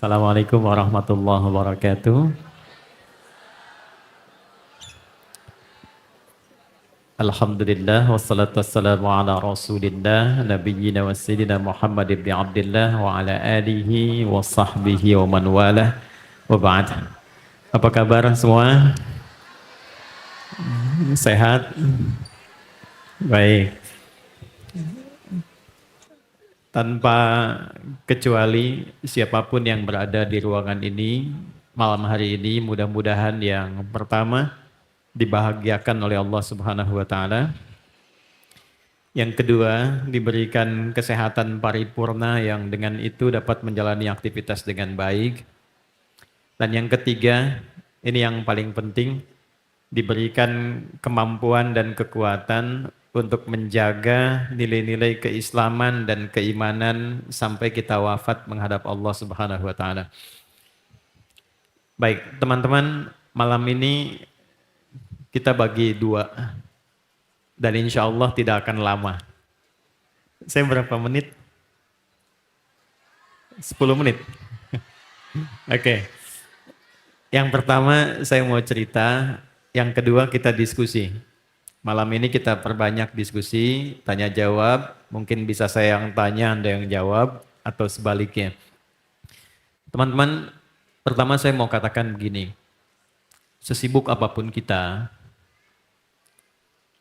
Assalamualaikum warahmatullahi wabarakatuh. Alhamdulillah wassalatu wassalamu ala rasulillah nabiyyina wa sayyidina Muhammad ibn Abdullah wa ala alihi wa sahbihi wa man walah wa ba'd. Apa kabar semua? Sehat? Baik. Tanpa kecuali siapapun yang berada di ruangan ini malam hari ini, mudah-mudahan yang pertama dibahagiakan oleh Allah Subhanahu wa taala. Yang kedua, diberikan kesehatan paripurna yang dengan itu dapat menjalani aktivitas dengan baik. Dan yang ketiga, ini yang paling penting, diberikan kemampuan dan kekuatan untuk menjaga nilai-nilai keislaman dan keimanan sampai kita wafat menghadap Allah Subhanahu wa taala. Baik, teman-teman, malam ini kita bagi dua dan insya Allah tidak akan lama. Saya berapa menit? 10 menit. Oke. Yang pertama saya mau cerita, yang kedua kita diskusi. Malam ini kita perbanyak diskusi, tanya jawab, mungkin bisa saya yang tanya, Anda yang jawab, atau sebaliknya. Teman-teman, pertama saya mau katakan begini, sesibuk apapun kita,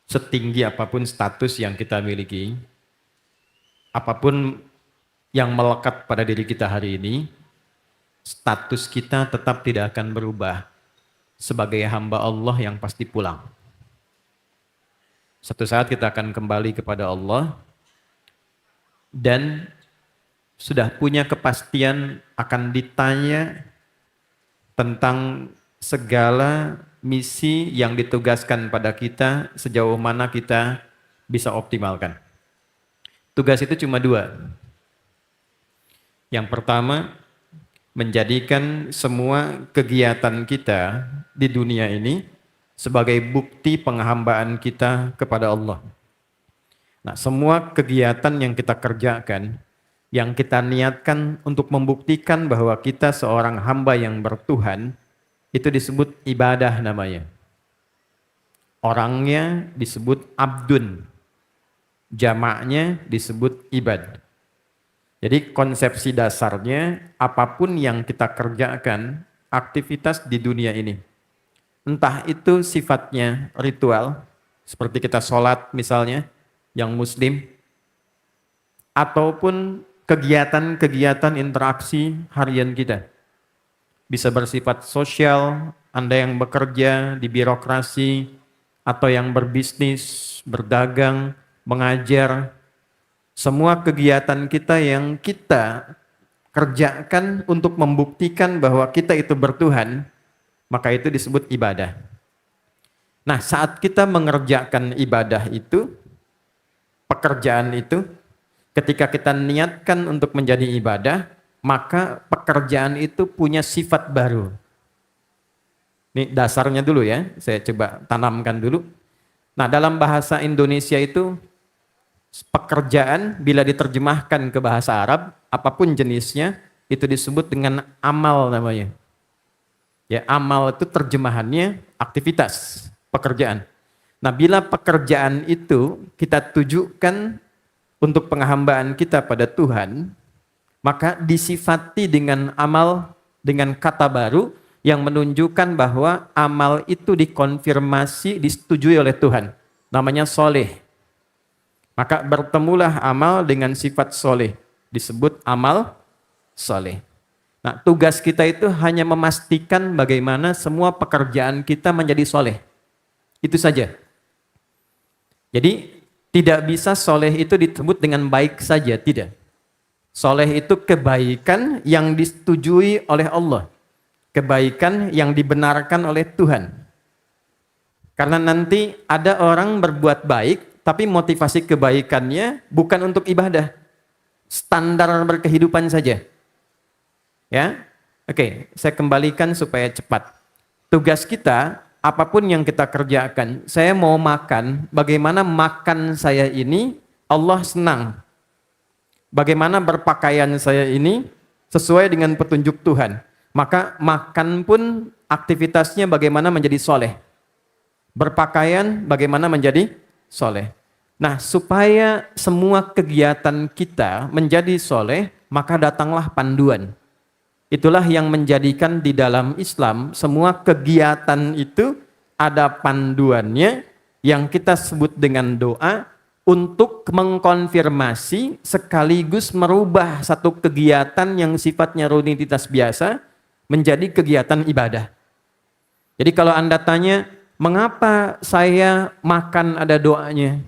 setinggi apapun status yang kita miliki, apapun yang melekat pada diri kita hari ini, status kita tetap tidak akan berubah sebagai hamba Allah yang pasti pulang. Satu saat kita akan kembali kepada Allah dan sudah punya kepastian akan ditanya tentang segala misi yang ditugaskan pada kita, sejauh mana kita bisa optimalkan. Tugas itu cuma dua. Yang pertama, menjadikan semua kegiatan kita di dunia ini sebagai bukti penghambaan kita kepada Allah. Nah, semua kegiatan yang kita kerjakan, yang kita niatkan untuk membuktikan bahwa kita seorang hamba yang bertuhan, itu disebut ibadah namanya. Orangnya disebut abdun, jamaknya disebut ibad. Jadi konsepsi dasarnya, apapun yang kita kerjakan, aktivitas di dunia ini, entah itu sifatnya ritual, seperti kita sholat misalnya, yang muslim, ataupun kegiatan-kegiatan interaksi harian kita. Bisa bersifat sosial, Anda yang bekerja di birokrasi, atau yang berbisnis, berdagang, mengajar, semua kegiatan kita yang kita kerjakan untuk membuktikan bahwa kita itu bertuhan, maka itu disebut ibadah. Nah, saat kita mengerjakan ibadah itu, pekerjaan itu, ketika kita niatkan untuk menjadi ibadah, maka pekerjaan itu punya sifat baru. Ini dasarnya dulu ya, saya coba tanamkan dulu. Nah, dalam bahasa Indonesia itu, pekerjaan bila diterjemahkan ke bahasa Arab, apapun jenisnya, itu disebut dengan amal namanya. Ya, amal itu terjemahannya aktivitas, pekerjaan. Nah, bila pekerjaan itu kita tujukan untuk penghambaan kita pada Tuhan, maka disifati dengan amal, dengan kata baru yang menunjukkan bahwa amal itu dikonfirmasi, disetujui oleh Tuhan. Namanya soleh. Maka bertemulah amal dengan sifat soleh. Disebut amal soleh. Nah, tugas kita itu hanya memastikan bagaimana semua pekerjaan kita menjadi soleh. Itu saja. Jadi, tidak bisa soleh itu disebut dengan baik saja, tidak. Soleh itu kebaikan yang disetujui oleh Allah. Kebaikan yang dibenarkan oleh Tuhan. Karena nanti ada orang berbuat baik, tapi motivasi kebaikannya bukan untuk ibadah. Standar berkehidupan saja. Ya, oke, saya kembalikan supaya cepat. Tugas kita, apapun yang kita kerjakan, saya mau makan, bagaimana makan saya ini Allah senang. Bagaimana berpakaian saya ini sesuai dengan petunjuk Tuhan. Maka makan pun aktivitasnya bagaimana menjadi soleh. Berpakaian bagaimana menjadi soleh. Nah, supaya semua kegiatan kita menjadi soleh, maka datanglah panduan. Itulah yang menjadikan di dalam Islam semua kegiatan itu ada panduannya yang kita sebut dengan doa untuk mengkonfirmasi sekaligus merubah satu kegiatan yang sifatnya rutinitas biasa menjadi kegiatan ibadah. Jadi kalau Anda tanya, mengapa saya makan ada doanya?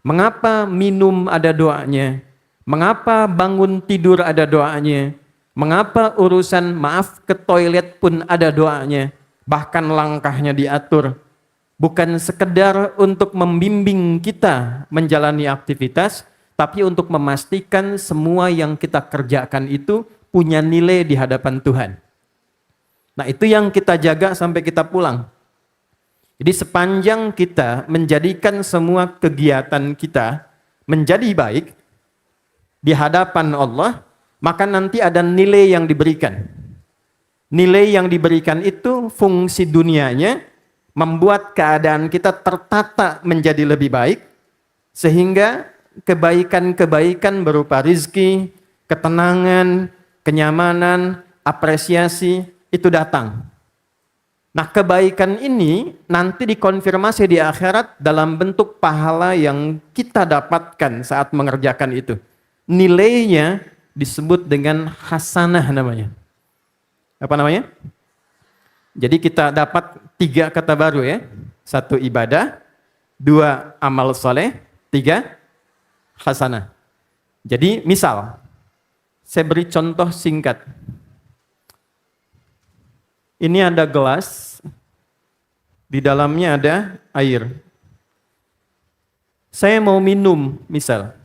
Mengapa minum ada doanya? Mengapa bangun tidur ada doanya? Mengapa urusan maaf ke toilet pun ada doanya? Bahkan langkahnya diatur. Bukan sekedar untuk membimbing kita menjalani aktivitas, tapi untuk memastikan semua yang kita kerjakan itu punya nilai di hadapan Tuhan. Nah, itu yang kita jaga sampai kita pulang. Jadi sepanjang kita menjadikan semua kegiatan kita menjadi baik di hadapan Allah, maka nanti ada nilai yang diberikan. Nilai yang diberikan itu fungsi dunianya membuat keadaan kita tertata menjadi lebih baik, sehingga kebaikan-kebaikan berupa rizki, ketenangan, kenyamanan, apresiasi itu datang. Nah, kebaikan ini nanti dikonfirmasi di akhirat dalam bentuk pahala yang kita dapatkan saat mengerjakan itu. Nilainya disebut dengan hasanah namanya. Apa namanya? Jadi kita dapat 3 kata baru ya. 1 ibadah, 2 amal soleh, 3 hasanah. Jadi misal, saya beri contoh singkat. Ini ada gelas, di dalamnya ada air. Saya mau minum, misal.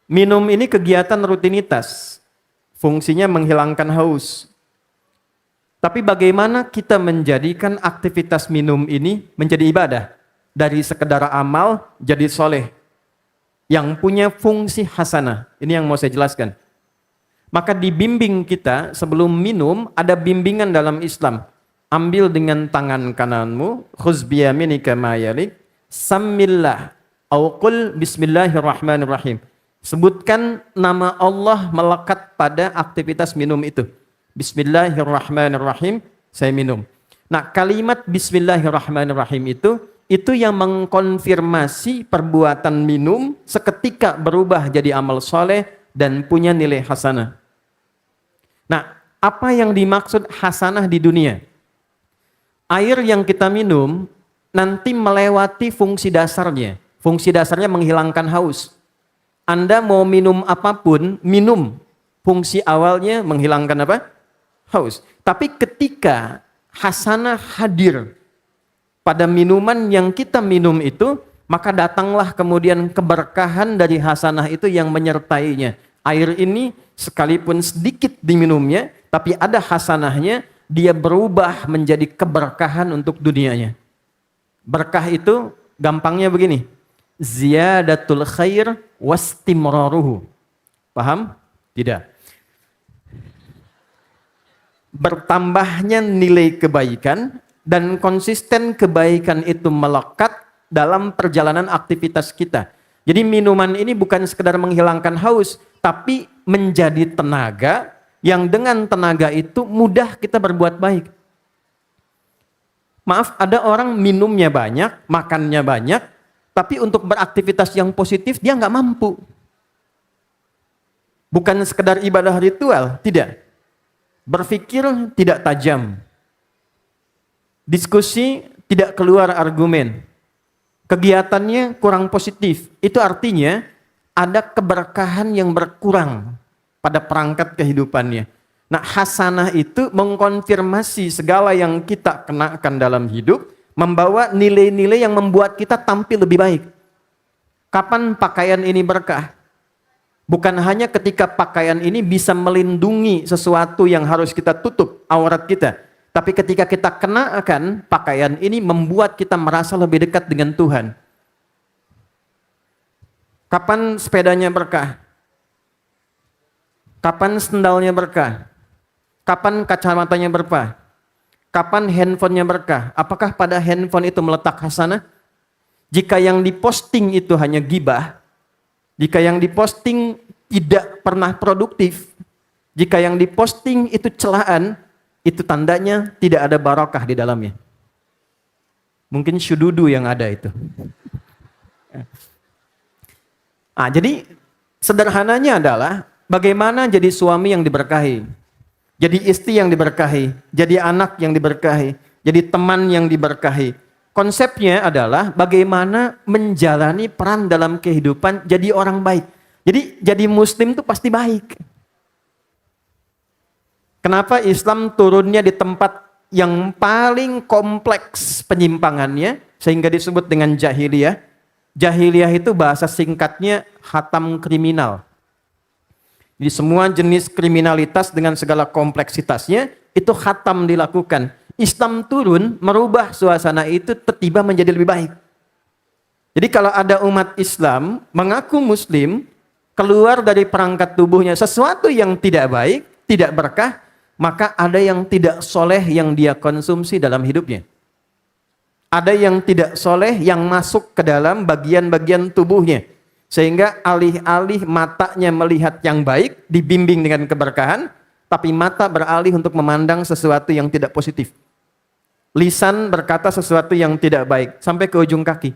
Minum ini kegiatan rutinitas, fungsinya menghilangkan haus. Tapi bagaimana kita menjadikan aktivitas minum ini menjadi ibadah? Dari sekedar amal jadi soleh, yang punya fungsi hasanah. Ini yang mau saya jelaskan. Maka dibimbing kita sebelum minum, ada bimbingan dalam Islam. Ambil dengan tangan kananmu, khuz biyaminika ma yalik, sammillah, au qul bismillahirrahmanirrahim. Sebutkan nama Allah melekat pada aktivitas minum itu. Bismillahirrahmanirrahim, saya minum. Nah, kalimat bismillahirrahmanirrahim itu yang mengkonfirmasi perbuatan minum seketika berubah jadi amal soleh dan punya nilai hasanah. Nah, apa yang dimaksud hasanah di dunia? Air yang kita minum nanti melewati fungsi dasarnya. Fungsi dasarnya menghilangkan haus. Anda mau minum apapun, minum. Fungsi awalnya menghilangkan apa? Haus. Tapi ketika hasanah hadir pada minuman yang kita minum itu, maka datanglah kemudian keberkahan dari hasanah itu yang menyertainya. Air ini sekalipun sedikit diminumnya, tapi ada hasanahnya, dia berubah menjadi keberkahan untuk dunianya. Berkah itu gampangnya begini, ziyadatul khair wastimraruhu. Paham? Tidak. Bertambahnya nilai kebaikan dan konsisten kebaikan itu melekat dalam perjalanan aktivitas kita. Jadi minuman ini bukan sekedar menghilangkan haus, tapi menjadi tenaga yang dengan tenaga itu mudah kita berbuat baik. Maaf, ada orang minumnya banyak, makannya banyak, tapi untuk beraktivitas yang positif dia nggak mampu. Bukan sekedar ibadah ritual, tidak. Berpikir tidak tajam. Diskusi tidak keluar argumen. Kegiatannya kurang positif. Itu artinya ada keberkahan yang berkurang pada perangkat kehidupannya. Nah, hasanah itu mengkonfirmasi segala yang kita kenakan dalam hidup, membawa nilai-nilai yang membuat kita tampil lebih baik. Kapan pakaian ini berkah? Bukan hanya ketika pakaian ini bisa melindungi sesuatu yang harus kita tutup, aurat kita. Tapi ketika kita kenakan pakaian ini membuat kita merasa lebih dekat dengan Tuhan. Kapan sepedanya berkah? Kapan sendalnya berkah? Kapan kacamatanya berkah? Kapan handphonenya berkah? Apakah pada handphone itu meletak hasanah? Jika yang diposting itu hanya gibah, jika yang diposting tidak pernah produktif, jika yang diposting itu celaan, itu tandanya tidak ada barokah di dalamnya. Mungkin syududu yang ada itu. Jadi sederhananya adalah bagaimana jadi suami yang diberkahi, jadi istri yang diberkahi, jadi anak yang diberkahi, jadi teman yang diberkahi. Konsepnya adalah bagaimana menjalani peran dalam kehidupan jadi orang baik. Jadi muslim itu pasti baik. Kenapa Islam turunnya di tempat yang paling kompleks penyimpangannya sehingga disebut dengan jahiliyah? Jahiliyah itu bahasa singkatnya khatam kriminal. Jadi semua jenis kriminalitas dengan segala kompleksitasnya itu khatam dilakukan. Islam turun merubah suasana itu tiba-tiba menjadi lebih baik. Jadi kalau ada umat Islam mengaku muslim, keluar dari perangkat tubuhnya sesuatu yang tidak baik, tidak berkah, maka ada yang tidak soleh yang dia konsumsi dalam hidupnya. Ada yang tidak soleh yang masuk ke dalam bagian-bagian tubuhnya. Sehingga alih-alih matanya melihat yang baik, dibimbing dengan keberkahan, tapi mata beralih untuk memandang sesuatu yang tidak positif. Lisan berkata sesuatu yang tidak baik, sampai ke ujung kaki.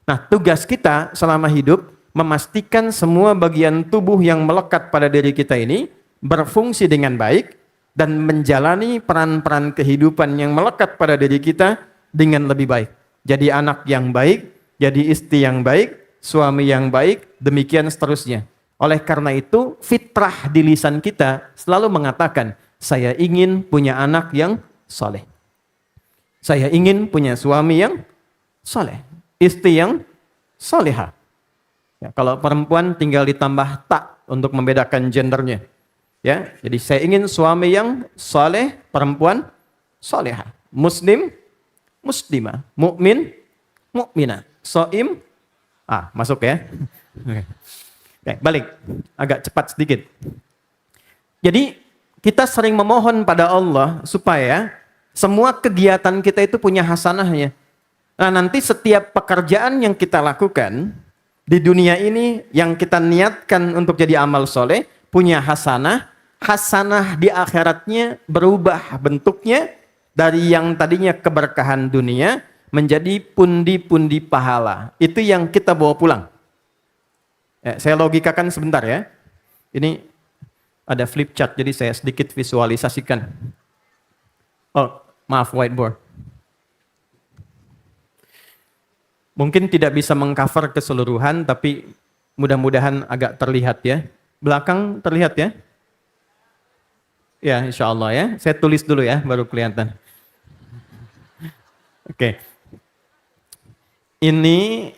Nah, tugas kita selama hidup, memastikan semua bagian tubuh yang melekat pada diri kita ini, berfungsi dengan baik, dan menjalani peran-peran kehidupan yang melekat pada diri kita dengan lebih baik. Jadi anak yang baik, jadi istri yang baik, suami yang baik, demikian seterusnya. Oleh karena itu, fitrah di lisan kita selalu mengatakan, saya ingin punya anak yang soleh. Saya ingin punya suami yang soleh, istri yang soleha. Ya, kalau perempuan tinggal ditambah tak untuk membedakan gendernya. Ya, jadi saya ingin suami yang soleh, perempuan soleha, muslim, muslimah, mukmin, mukminah, soim. Masuk ya. Oke, balik, agak cepat sedikit. Jadi kita sering memohon pada Allah supaya semua kegiatan kita itu punya hasanahnya. Nah, nanti setiap pekerjaan yang kita lakukan di dunia ini yang kita niatkan untuk jadi amal soleh, punya hasanah. Hasanah di akhiratnya berubah bentuknya dari yang tadinya keberkahan dunia menjadi pundi-pundi pahala. Itu yang kita bawa pulang. Ya, saya logikakan sebentar ya. Ini ada flip chart, jadi saya sedikit visualisasikan. Maaf, whiteboard. Mungkin tidak bisa mengcover keseluruhan, tapi mudah-mudahan agak terlihat ya. Belakang terlihat ya? Ya, insya Allah ya. Saya tulis dulu ya, baru kelihatan. Oke. Ini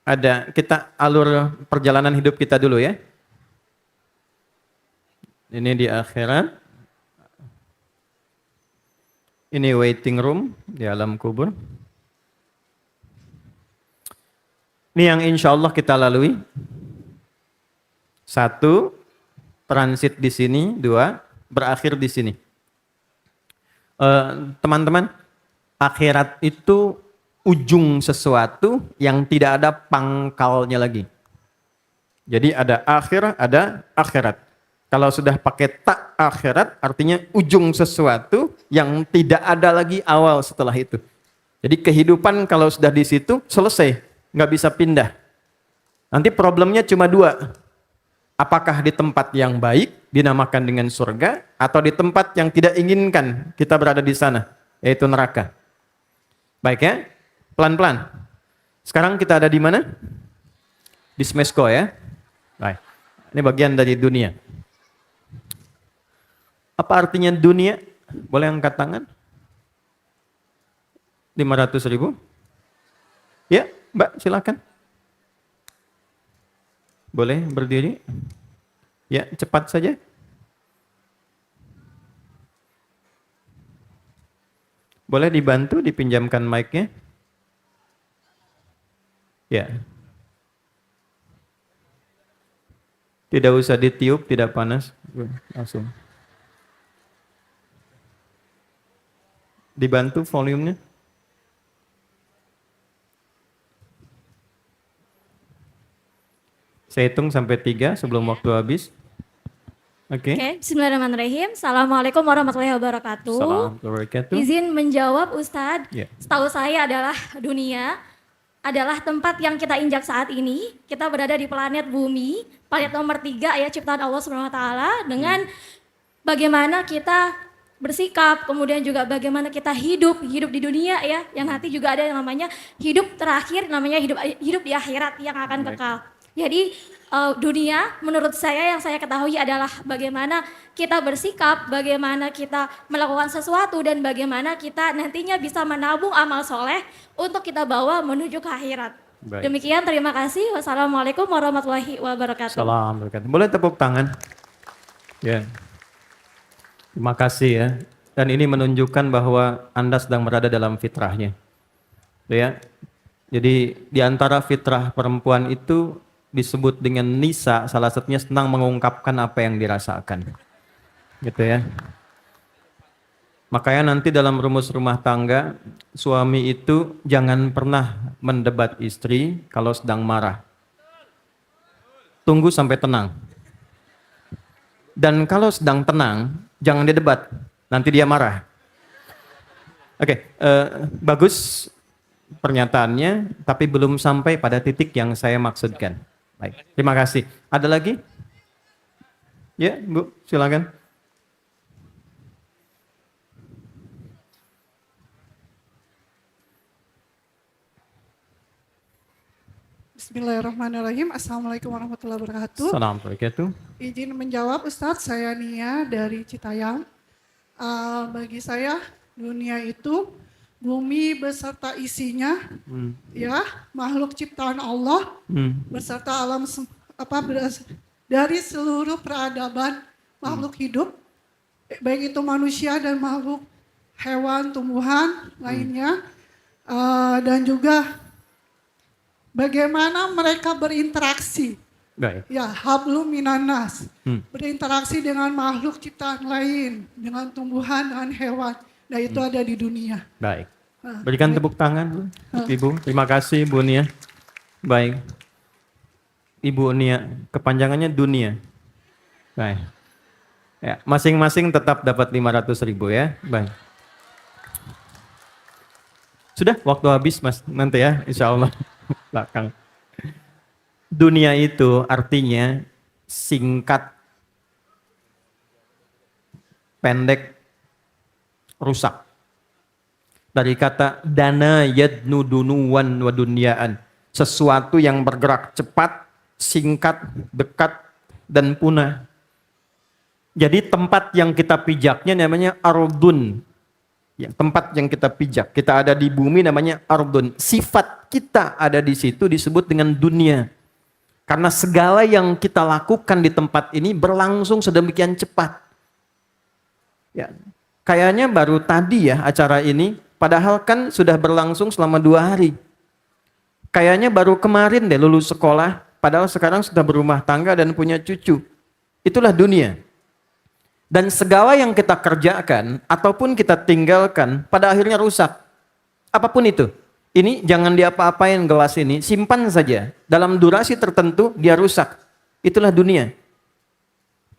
ada, kita alur perjalanan hidup kita dulu ya. Ini di akhirat. Ini waiting room di alam kubur. Ini yang insya Allah kita lalui. 1, transit di sini. 2, berakhir di sini. Teman-teman, akhirat itu ujung sesuatu yang tidak ada pangkalnya lagi. Jadi ada akhir, ada akhirat. Kalau sudah pakai tak akhirat, artinya ujung sesuatu yang tidak ada lagi awal setelah itu. Jadi kehidupan kalau sudah di situ, selesai. Nggak bisa pindah. Nanti problemnya cuma 2. Apakah di tempat yang baik, dinamakan dengan surga, atau di tempat yang tidak inginkan kita berada di sana, yaitu neraka. Baik ya, pelan-pelan. Sekarang kita ada di mana? Di Smesko ya. Baik. Ini bagian dari dunia. Apa artinya dunia? Boleh angkat tangan? 500.000? Ya, Mbak, silakan. Boleh berdiri? Ya, cepat saja. Boleh dibantu dipinjamkan mic-nya? Ya. Tidak usah ditiup, tidak panas. Langsung. Dibantu volumenya. Saya hitung sampai 3 sebelum waktu habis. Oke. Oke, bismillahirrahmanirrahim. Assalamualaikum warahmatullahi wabarakatuh. Assalamualaikum warahmatullahi wabarakatuh. Izin menjawab Ustadz, Ya. setahu saya adalah dunia adalah tempat yang kita injak saat ini. Kita berada di planet bumi, planet nomor 3 ya ciptaan Allah Subhanahu wa taala dengan bagaimana kita bersikap, kemudian juga bagaimana kita hidup di dunia ya, yang nanti juga ada yang namanya hidup terakhir, namanya hidup di akhirat yang akan kekal. Jadi dunia menurut saya yang saya ketahui adalah bagaimana kita bersikap, bagaimana kita melakukan sesuatu dan bagaimana kita nantinya bisa menabung amal soleh untuk kita bawa menuju ke akhirat. Baik. Demikian, terima kasih. Wassalamualaikum warahmatullahi wabarakatuh. Assalamualaikum. Boleh tepuk tangan? Ya. Terima kasih ya. Dan ini menunjukkan bahwa Anda sedang berada dalam fitrahnya. Ya. Jadi di antara fitrah perempuan itu disebut dengan nisa, salah satunya senang mengungkapkan apa yang dirasakan. Gitu ya. Makanya nanti dalam rumus rumah tangga, suami itu jangan pernah mendebat istri kalau sedang marah. Tunggu sampai tenang. Dan kalau sedang tenang, jangan didebat, nanti dia marah. Oke, bagus pernyataannya, tapi belum sampai pada titik yang saya maksudkan. Baik, terima kasih. Ada lagi? Ya, Bu, silakan. Bismillahirrahmanirrahim. Assalamualaikum warahmatullahi wabarakatuh. Assalamualaikum. Izin menjawab Ustadz, saya Nia dari Citayam. Bagi saya dunia itu bumi beserta isinya, ya makhluk ciptaan Allah beserta alam dari seluruh peradaban makhluk hidup, baik itu manusia dan makhluk hewan, tumbuhan lainnya, dan juga bagaimana mereka berinteraksi. Baik. Ya, hablum minanas. Berinteraksi dengan makhluk ciptaan lain, dengan tumbuhan, dengan hewan. Nah, itu ada di dunia. Baik. Berikan tepuk tangan, Ibu. Terima kasih, Bu Nia. Baik. Ibu Nia, kepanjangannya dunia. Baik. Ya, masing-masing tetap dapat 500.000 ya. Baik. Sudah, waktu habis Mas. Nanti ya, insya Allah. Belakang. Dunia itu artinya singkat, pendek, rusak. Dari kata dana yadnu dunuwan wa dunyaan. Sesuatu yang bergerak cepat, singkat, dekat, dan punah. Jadi tempat yang kita pijaknya namanya ardun. Ya, tempat yang kita pijak. Kita ada di bumi namanya ardun. Sifat kita ada di situ disebut dengan dunia. Karena segala yang kita lakukan di tempat ini berlangsung sedemikian cepat. Ya, kayaknya baru tadi ya acara ini, padahal kan sudah berlangsung selama 2 hari. Kayaknya baru kemarin deh lulus sekolah, padahal sekarang sudah berumah tangga dan punya cucu. Itulah dunia. Dan segala yang kita kerjakan ataupun kita tinggalkan pada akhirnya rusak. Apapun itu. Ini jangan diapa-apain gelas ini, simpan saja. Dalam durasi tertentu dia rusak. Itulah dunia.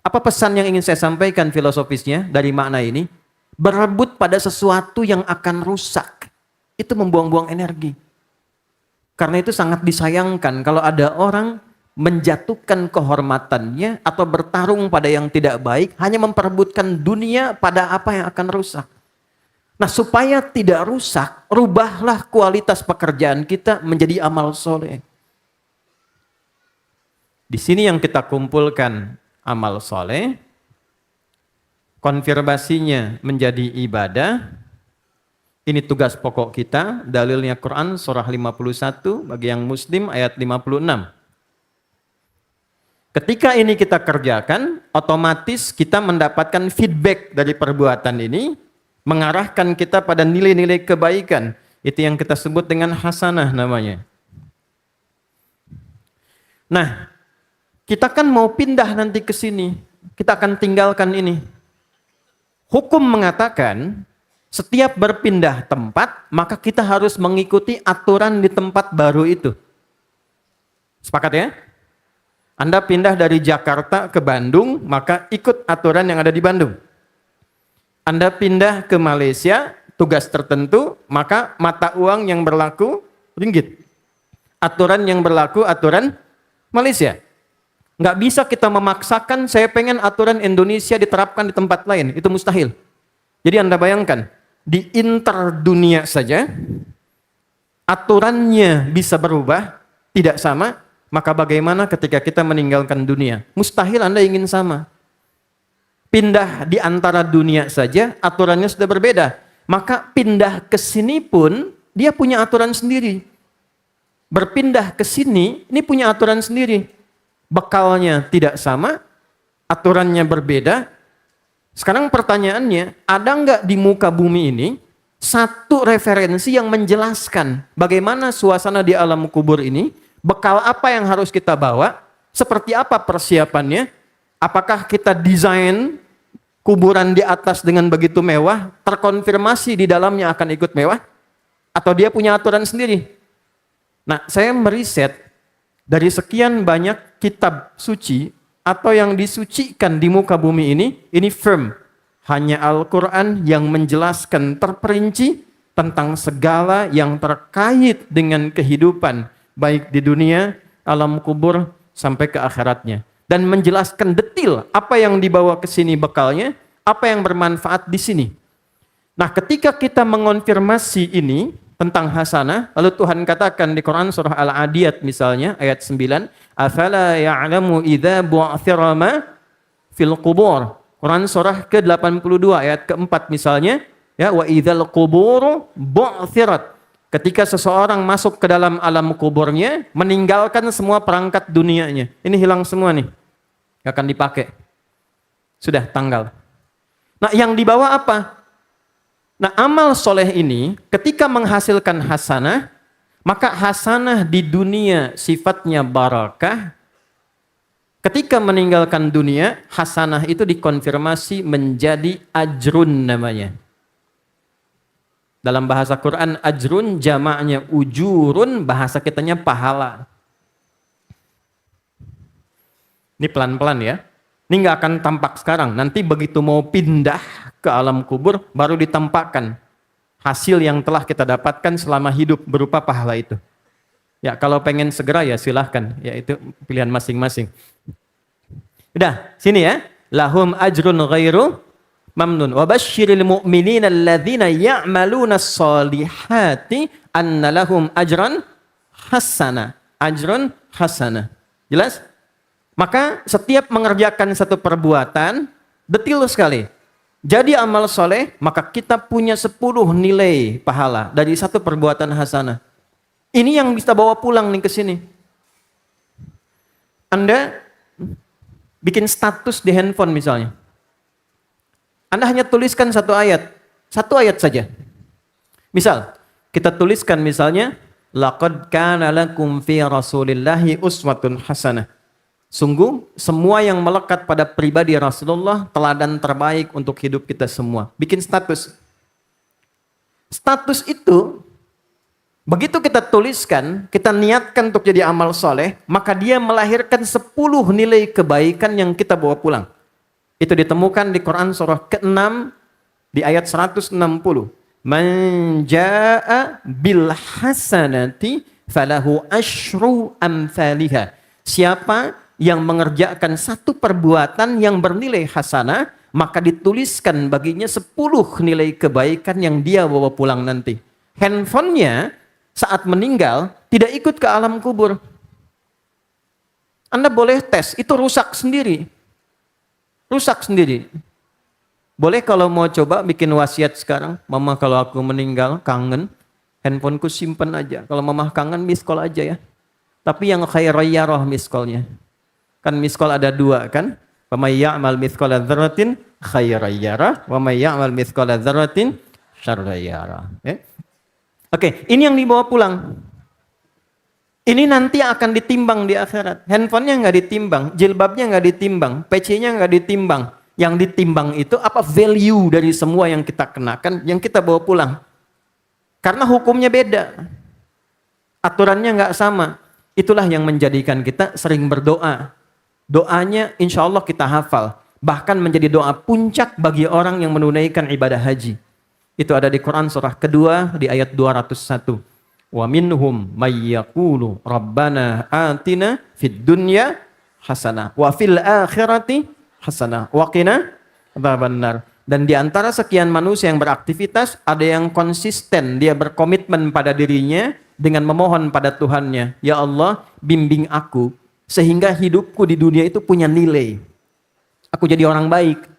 Apa pesan yang ingin saya sampaikan filosofisnya dari makna ini? Berebut pada sesuatu yang akan rusak. Itu membuang-buang energi. Karena itu sangat disayangkan kalau ada orang menjatuhkan kehormatannya atau bertarung pada yang tidak baik hanya memperebutkan dunia pada apa yang akan rusak. Nah, supaya tidak rusak, rubahlah kualitas pekerjaan kita menjadi amal soleh. Di sini yang kita kumpulkan amal soleh, konfirmasinya menjadi ibadah. Ini tugas pokok kita, dalilnya Quran surah 51 bagi yang muslim ayat 56. Ketika ini kita kerjakan, otomatis kita mendapatkan feedback dari perbuatan ini, mengarahkan kita pada nilai-nilai kebaikan. Itu yang kita sebut dengan hasanah namanya. Nah, kita kan mau pindah nanti ke sini. Kita akan tinggalkan ini. Hukum mengatakan setiap berpindah tempat, maka kita harus mengikuti aturan di tempat baru itu. Sepakat ya? Anda pindah dari Jakarta ke Bandung, maka ikut aturan yang ada di Bandung. Anda pindah ke Malaysia, tugas tertentu, maka mata uang yang berlaku ringgit. Aturan yang berlaku aturan Malaysia. Nggak bisa kita memaksakan, saya pengen aturan Indonesia diterapkan di tempat lain. Itu mustahil. Jadi Anda bayangkan, di interdunia saja, aturannya bisa berubah, tidak sama, maka bagaimana ketika kita meninggalkan dunia? Mustahil Anda ingin sama. Pindah di antara dunia saja, aturannya sudah berbeda. Maka pindah ke sini pun, dia punya aturan sendiri. Berpindah ke sini, ini punya aturan sendiri. Bekalnya tidak sama, aturannya berbeda. Sekarang pertanyaannya, ada nggak di muka bumi ini satu referensi yang menjelaskan bagaimana suasana di alam kubur ini, bekal apa yang harus kita bawa, seperti apa persiapannya, apakah kita desain kuburan di atas dengan begitu mewah, terkonfirmasi di dalamnya akan ikut mewah, atau dia punya aturan sendiri? Nah, saya meriset dari sekian banyak kitab suci atau yang disucikan di muka bumi ini firm. Hanya Al-Quran yang menjelaskan terperinci tentang segala yang terkait dengan kehidupan, baik di dunia, alam kubur, sampai ke akhiratnya. Dan menjelaskan detail apa yang dibawa ke sini bekalnya, apa yang bermanfaat di sini. Nah, ketika kita mengonfirmasi ini tentang hasanah, lalu Tuhan katakan di Quran surah Al-Adiyat misalnya ayat 9, afala ya'lamu idza bu'thira ma fil qubur. Quran surah ke-82 ayat ke-4 misalnya, ya, wa idzal qubur bu'thirat. Ketika seseorang masuk ke dalam alam kuburnya, meninggalkan semua perangkat dunianya. Ini hilang semua nih. Gak akan dipakai. Sudah tanggal. Nah, yang dibawa apa? Nah, amal soleh ini ketika menghasilkan hasanah, maka hasanah di dunia sifatnya barakah. Ketika meninggalkan dunia, hasanah itu dikonfirmasi menjadi ajrun namanya. Dalam bahasa Quran, ajrun jamaknya ujurun, bahasa kitanya pahala. Ini pelan-pelan ya. Ini nggak akan tampak sekarang. Nanti begitu mau pindah ke alam kubur, baru ditampakkan hasil yang telah kita dapatkan selama hidup berupa pahala itu. Ya, kalau pengen segera ya silahkan. Ya, itu pilihan masing-masing. Udah, sini ya. Lahum ajrun ghairu mamnun. Wa basyiril mu'minina alladzina ya'maluna sholihati anna lahum ajran hasana. Ajrun hasana. Jelas? Maka setiap mengerjakan satu perbuatan, detil sekali. Jadi amal soleh, maka kita punya 10 nilai pahala dari satu perbuatan hasanah. Ini yang bisa bawa pulang nih ke sini. Anda bikin status di handphone misalnya. Anda hanya tuliskan satu ayat saja. Misal, kita tuliskan misalnya, laqad kana lakum fi rasulillahi uswatun hasanah. Sungguh, semua yang melekat pada pribadi Rasulullah teladan terbaik untuk hidup kita semua. Bikin status. Status itu, begitu kita tuliskan, kita niatkan untuk jadi amal soleh, maka dia melahirkan 10 nilai kebaikan yang kita bawa pulang. Itu ditemukan di Quran surah ke-6 di ayat 160. Man jaa bil hasanati falahu asyru amthaliha. Siapa yang mengerjakan satu perbuatan yang bernilai hasanah, maka dituliskan baginya 10 nilai kebaikan yang dia bawa pulang nanti. Handphonenya saat meninggal tidak ikut ke alam kubur. Anda boleh tes, itu rusak sendiri. Rusak sendiri. Boleh kalau mau coba bikin wasiat sekarang, mama kalau aku meninggal kangen, handphoneku simpen aja. Kalau mama kangen miss call aja ya. Tapi yang khairayyarah miss callnya. Kan miss call ada 2 kan? Wa may ya'mal mithqala dzarratin khairan yarah wa may ya'mal mithqala dzarratin syarran yarah. Oke, ini yang dibawa pulang. Ini nanti akan ditimbang di akhirat. Handphonenya nggak ditimbang, jilbabnya nggak ditimbang, PC-nya nggak ditimbang. Yang ditimbang itu apa value dari semua yang kita kenakan, yang kita bawa pulang. Karena hukumnya beda. Aturannya nggak sama. Itulah yang menjadikan kita sering berdoa. Doanya insya Allah kita hafal. Bahkan menjadi doa puncak bagi orang yang menunaikan ibadah haji. Itu ada di Quran surah kedua di ayat 201. Wa minhum may yaqulu rabbana atina fid dunya hasanah wa fil akhirati hasanah wa qina adzabannar. Dan di antara sekian manusia yang beraktivitas ada yang konsisten, dia berkomitmen pada dirinya dengan memohon pada Tuhannya, ya Allah, bimbing aku sehingga hidupku di dunia itu punya nilai. Aku jadi orang baik.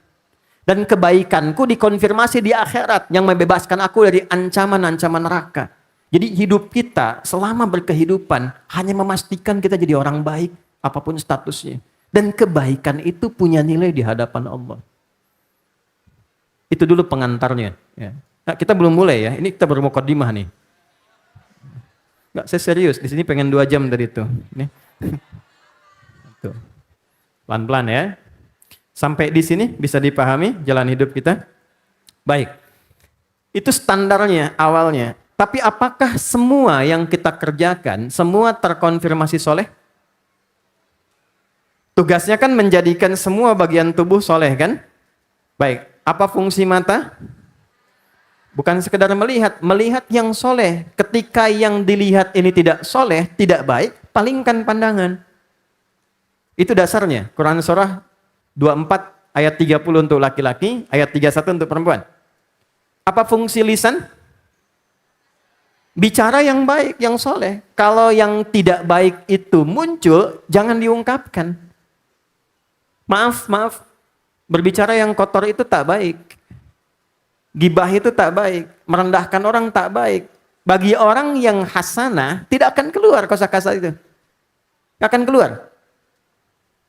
Dan kebaikanku dikonfirmasi di akhirat yang membebaskan aku dari ancaman-ancaman neraka. Jadi hidup kita selama berkehidupan hanya memastikan kita jadi orang baik apapun statusnya. Dan kebaikan itu punya nilai di hadapan Allah. Itu dulu pengantarnya. Ya. Nah, kita belum mulai ya, ini kita baru mukadimah nih. Enggak, saya serius, di sini pengen 2 jam dari itu. Nih. Tuh. Pelan-pelan ya. Sampai di sini bisa dipahami jalan hidup kita? Baik. Itu standarnya awalnya. Tapi apakah semua yang kita kerjakan, semua terkonfirmasi soleh? Tugasnya kan menjadikan semua bagian tubuh soleh kan? Baik, apa fungsi mata? Bukan sekedar melihat, melihat yang soleh. Ketika yang dilihat ini tidak soleh, tidak baik, palingkan pandangan. Itu dasarnya. Quran surah 24 ayat 30 untuk laki-laki, ayat 31 untuk perempuan. Apa fungsi lisan? Bicara yang baik, yang soleh. Kalau yang tidak baik itu muncul, jangan diungkapkan. Maaf. Berbicara yang kotor itu tak baik. Gibah itu tak baik. Merendahkan orang tak baik. Bagi orang yang hasanah, tidak akan keluar kosa-kata itu. Tidak akan keluar.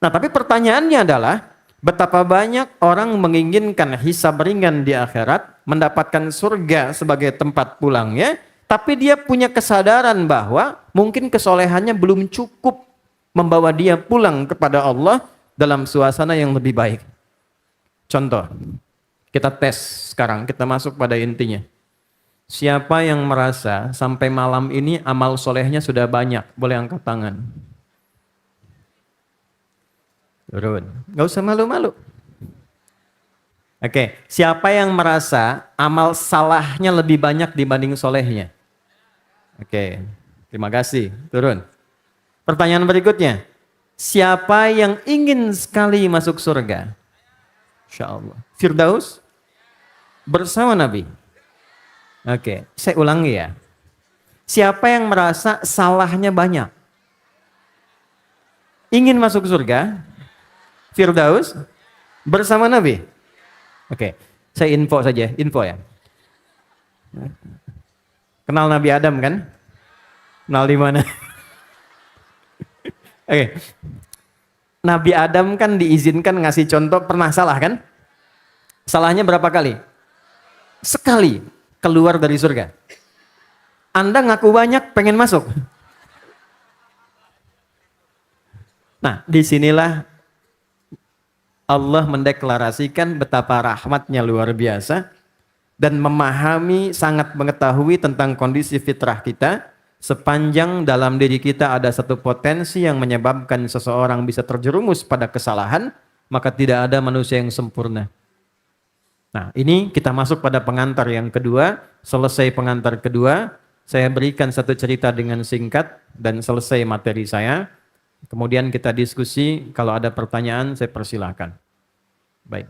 Nah, tapi pertanyaannya adalah, betapa banyak orang menginginkan hisab ringan di akhirat, mendapatkan surga sebagai tempat pulangnya, tapi dia punya kesadaran bahwa mungkin kesolehannya belum cukup membawa dia pulang kepada Allah dalam suasana yang lebih baik. Contoh, kita tes sekarang, kita masuk pada intinya. Siapa yang merasa sampai malam ini amal solehnya sudah banyak? Boleh angkat tangan. Turun. Gak usah malu-malu. Oke, siapa yang merasa amal salahnya lebih banyak dibanding solehnya? Oke, terima kasih. Turun. Pertanyaan berikutnya. Siapa yang ingin sekali masuk surga? Insya Allah. Firdaus? Bersama Nabi? Oke, saya ulangi ya. Siapa yang merasa salahnya banyak? Ingin masuk surga? Firdaus? Bersama Nabi? Oke, saya info saja, info ya. Kenal Nabi Adam kan? Kenal di mana? Oke. Nabi Adam kan diizinkan ngasih contoh pernah salah kan? Salahnya berapa kali? Sekali keluar dari surga. Anda ngaku banyak pengen masuk. Nah, disinilah Allah mendeklarasikan betapa rahmatnya luar biasa dan memahami, sangat mengetahui tentang kondisi fitrah kita. Sepanjang dalam diri kita ada satu potensi yang menyebabkan seseorang bisa terjerumus pada kesalahan, maka tidak ada manusia yang sempurna. Nah, ini kita masuk pada pengantar yang kedua. Selesai pengantar kedua, saya berikan satu cerita dengan singkat dan selesai materi saya. Kemudian kita diskusi, kalau ada pertanyaan saya persilahkan. Baik.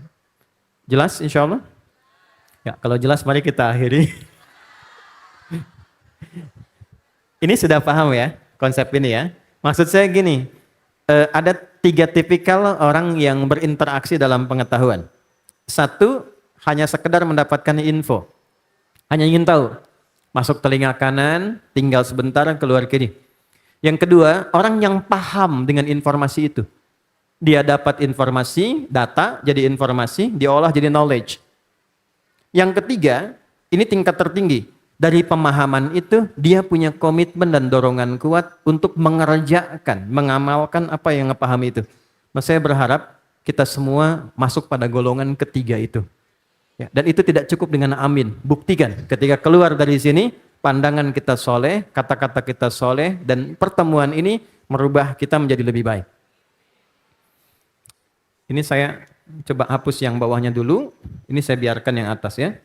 Jelas insya Allah? Ya, kalau jelas mari kita akhiri. Ini sudah paham ya konsep ini ya. Maksud saya gini, ada 3 tipikal orang yang berinteraksi dalam pengetahuan. 1, hanya sekedar mendapatkan info. Hanya ingin tahu. Masuk telinga kanan, tinggal sebentar keluar kiri. Yang kedua, orang yang paham dengan informasi itu. Dia dapat informasi, data jadi informasi, diolah jadi knowledge. Yang ketiga, ini tingkat tertinggi. dari pemahaman itu dia punya komitmen dan dorongan kuat untuk mengerjakan, mengamalkan apa yang ngepahami itu. Nah, saya berharap kita semua masuk pada golongan ketiga itu. Ya, dan itu tidak cukup dengan amin. Buktikan ketika keluar dari sini, pandangan kita soleh, kata-kata kita soleh, dan pertemuan ini merubah kita menjadi lebih baik. Ini saya coba hapus yang bawahnya dulu. Ini saya biarkan yang atas ya.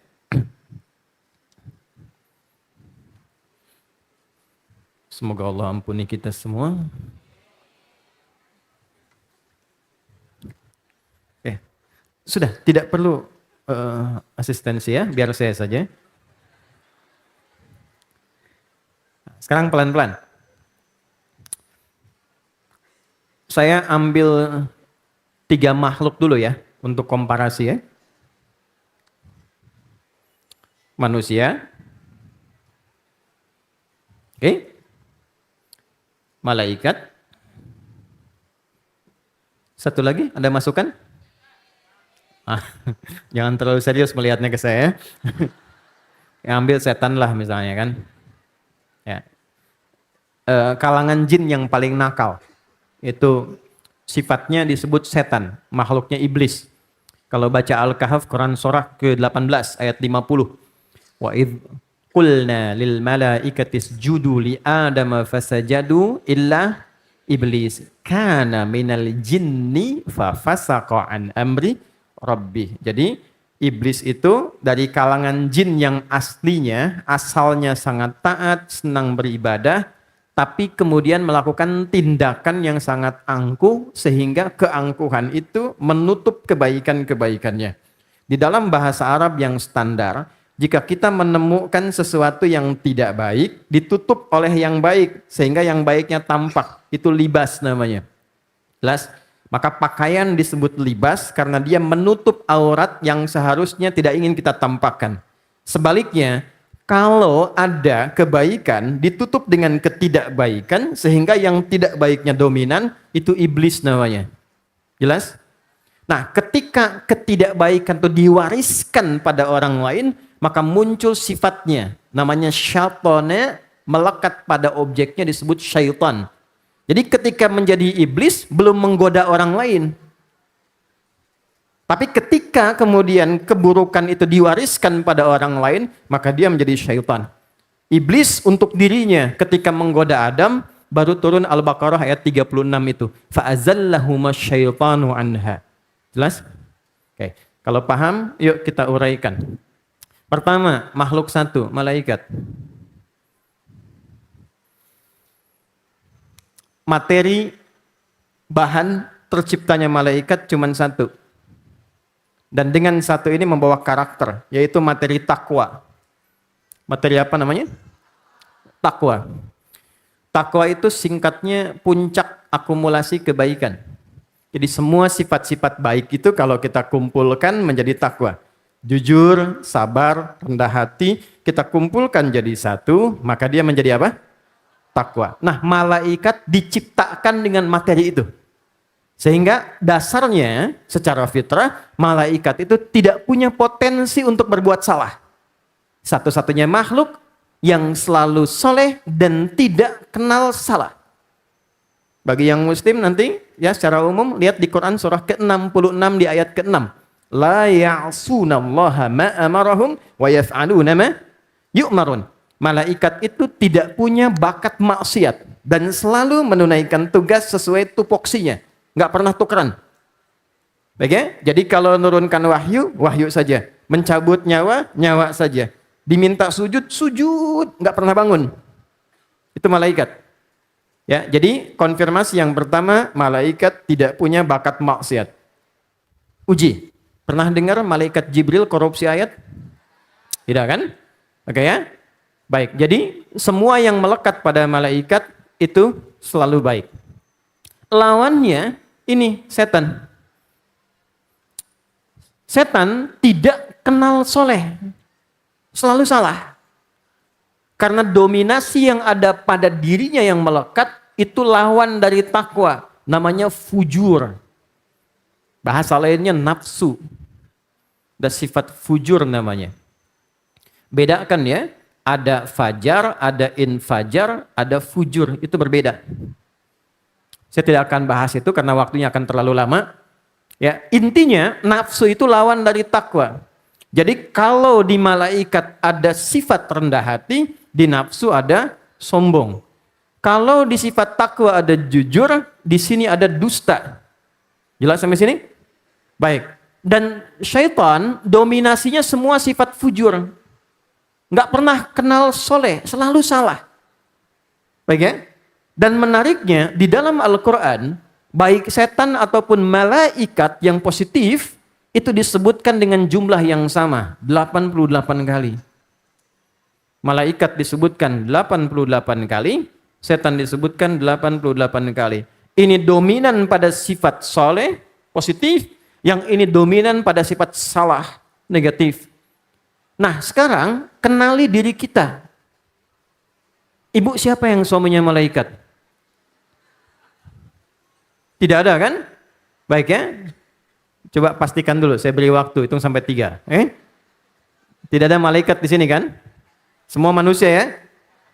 Semoga Allah ampuni kita semua. Sudah, tidak perlu asistensi ya, biar saya saja. Sekarang pelan-pelan. Saya ambil 3 makhluk dulu ya, untuk komparasi ya. Manusia. Oke. Malaikat. Satu lagi, ada masukan? Jangan terlalu serius melihatnya ke saya. Yang ambil setan lah misalnya kan. Ya. Kalangan jin yang paling nakal. Itu sifatnya disebut setan, makhluknya iblis. Kalau baca Al-Kahf Quran surah ke-18 ayat 50. Wa idh qulna lil malaikati isjudu li adama fasajadu illa iblis kana minal jinni fa fasaqa an amri rabbih. Jadi iblis itu dari kalangan jin yang aslinya, asalnya sangat taat, senang beribadah, tapi kemudian melakukan tindakan yang sangat angkuh sehingga keangkuhan itu menutup kebaikan-kebaikannya. Di dalam bahasa Arab yang standar, jika kita menemukan sesuatu yang tidak baik, ditutup oleh yang baik sehingga yang baiknya tampak. Itu libas namanya. Jelas? Maka pakaian disebut libas karena dia menutup aurat yang seharusnya tidak ingin kita tampakkan. Sebaliknya, kalau ada kebaikan ditutup dengan ketidakbaikan sehingga yang tidak baiknya dominan, itu iblis namanya. Jelas? Nah, ketika ketidakbaikan itu diwariskan pada orang lain, maka muncul sifatnya. Namanya syaitannya melekat pada objeknya disebut syaitan. Jadi ketika menjadi iblis belum menggoda orang lain. Tapi ketika kemudian keburukan itu diwariskan pada orang lain, maka dia menjadi syaitan. Iblis untuk dirinya ketika menggoda Adam, baru turun Al-Baqarah ayat 36 itu. Fa'azallahuma syaitanu anha. Jelas? Oke. Kalau paham, yuk kita uraikan. Pertama, makhluk satu, malaikat. Materi, bahan terciptanya malaikat cuma satu. Dan dengan satu ini membawa karakter, yaitu materi takwa. Materi apa namanya? Takwa. Takwa itu singkatnya puncak akumulasi kebaikan. Jadi semua sifat-sifat baik itu kalau kita kumpulkan menjadi takwa. Jujur, sabar, rendah hati, kita kumpulkan jadi satu, maka dia menjadi apa? Takwa. Nah, malaikat diciptakan dengan materi itu. Sehingga dasarnya secara fitrah malaikat itu tidak punya potensi untuk berbuat salah. Satu-satunya makhluk yang selalu soleh dan tidak kenal salah. Bagi yang muslim nanti ya secara umum lihat di Quran surah ke-66 di ayat ke-6. La ya'sunallaha ma amarahum wa yaf'aluna ma yu'marun. Malaikat itu tidak punya bakat maksiat dan selalu menunaikan tugas sesuai tupoksinya. Nggak pernah tukeran. Baik ya? Jadi kalau menurunkan wahyu, wahyu saja. Mencabut nyawa, nyawa saja. Diminta sujud, sujud. Nggak pernah bangun. Itu malaikat. Ya, jadi konfirmasi yang pertama, malaikat tidak punya bakat maksiat. Uji. Pernah dengar malaikat Jibril korupsi ayat? Tidak kan? Oke ya? Baik, jadi semua yang melekat pada malaikat itu selalu baik. Lawannya ini setan. Setan tidak kenal soleh. Selalu salah. Karena dominasi yang ada pada dirinya yang melekat itu lawan dari takwa. Namanya fujur. Bahasa lainnya nafsu. Dan sifat fujur namanya. Bedakan ya. Ada fajar, ada infajar, ada fujur. Itu berbeda. Saya tidak akan bahas itu karena waktunya akan terlalu lama. Ya, intinya nafsu itu lawan dari takwa. Jadi kalau di malaikat ada sifat rendah hati, di nafsu ada sombong. Kalau di sifat takwa ada jujur, di sini ada dusta. Jelas sampai sini? Baik. Dan syaitan dominasinya semua sifat fujur. Nggak pernah kenal soleh, selalu salah. Baik ya? Dan menariknya, di dalam Al-Quran, baik setan ataupun malaikat yang positif, itu disebutkan dengan jumlah yang sama, 88 kali. Malaikat disebutkan 88 kali, setan disebutkan 88 kali. Ini dominan pada sifat soleh, positif, yang ini dominan pada sifat salah, negatif. Nah sekarang, kenali diri kita. Ibu siapa yang suaminya malaikat? Tidak ada kan? Baik ya. Coba pastikan dulu, saya beri waktu, hitung sampai 3. Tidak ada malaikat di sini kan? Semua manusia ya?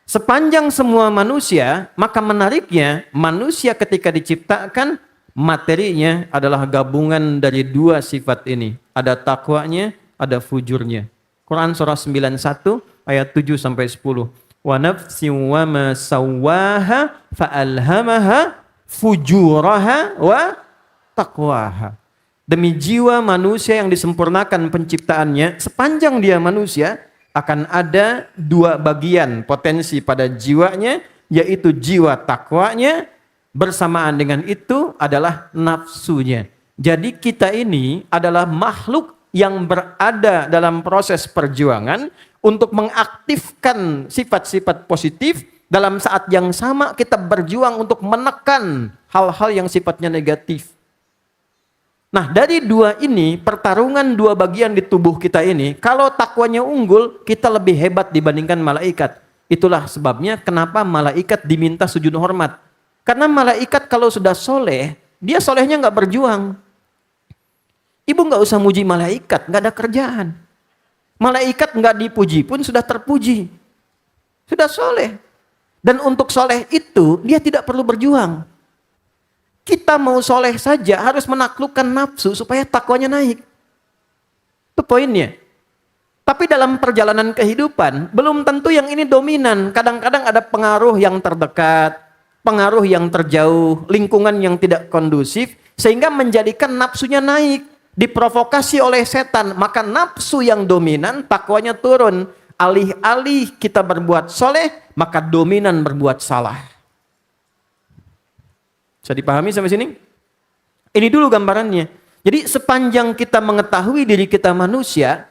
Sepanjang semua manusia, maka menariknya manusia ketika diciptakan, materinya adalah gabungan dari dua sifat ini. Ada takwanya, ada fujurnya. Quran surah 91 ayat 7 sampai 10. Wa nafsin wa ma sawwaha fa'alhamaha fujuraha wa taqwaha. Demi jiwa manusia yang disempurnakan penciptaannya, sepanjang dia manusia akan ada dua bagian potensi pada jiwanya, yaitu jiwa takwanya, bersamaan dengan itu adalah nafsunya. Jadi kita ini adalah makhluk yang berada dalam proses perjuangan untuk mengaktifkan sifat-sifat positif. Dalam saat yang sama kita berjuang untuk menekan hal-hal yang sifatnya negatif. Nah dari dua ini, pertarungan dua bagian di tubuh kita ini, kalau takwanya unggul, kita lebih hebat dibandingkan malaikat. Itulah sebabnya kenapa malaikat diminta sujud hormat. Karena malaikat kalau sudah soleh, dia solehnya nggak berjuang. Ibu nggak usah muji malaikat, nggak ada kerjaan. Malaikat nggak dipuji pun sudah terpuji. Sudah soleh. Dan untuk soleh itu, dia tidak perlu berjuang. Kita mau soleh saja harus menaklukkan nafsu supaya takwanya naik. Itu poinnya. Tapi dalam perjalanan kehidupan, belum tentu yang ini dominan. Kadang-kadang ada pengaruh yang terdekat, pengaruh yang terjauh, lingkungan yang tidak kondusif, sehingga menjadikan nafsunya naik. Diprovokasi oleh setan, maka nafsu yang dominan, takwanya turun. Alih-alih kita berbuat soleh, maka dominan berbuat salah. Bisa dipahami sampai sini? Ini dulu gambarannya. Jadi sepanjang kita mengetahui diri kita manusia,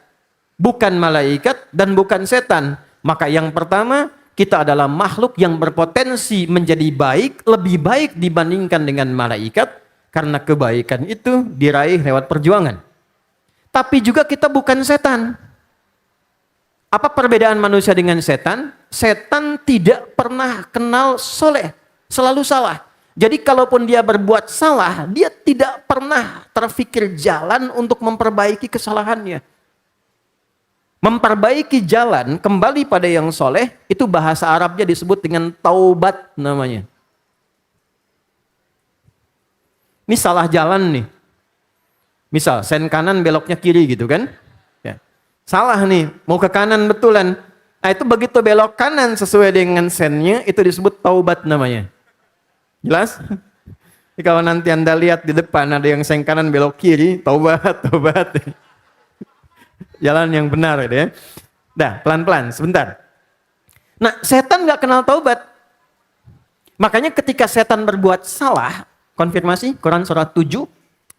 bukan malaikat dan bukan setan, maka yang pertama, kita adalah makhluk yang berpotensi menjadi baik, lebih baik dibandingkan dengan malaikat, karena kebaikan itu diraih lewat perjuangan. Tapi juga kita bukan setan. Apa perbedaan manusia dengan setan? Setan tidak pernah kenal soleh, selalu salah. Jadi kalaupun dia berbuat salah, dia tidak pernah terfikir jalan untuk memperbaiki kesalahannya. Memperbaiki jalan kembali pada yang soleh, itu bahasa Arabnya disebut dengan taubat namanya. Ini salah jalan nih. Misal sen kanan beloknya kiri gitu kan. Salah nih, mau ke kanan betulan. Nah itu begitu belok kanan sesuai dengan sennya, itu disebut taubat namanya. Jelas? Jadi kalau nanti Anda lihat di depan ada yang sen kanan belok kiri, taubat, taubat. Jalan yang benar ya. Dah, pelan-pelan, sebentar. Nah setan nggak kenal taubat. Makanya ketika setan berbuat salah, konfirmasi, Quran surah 7,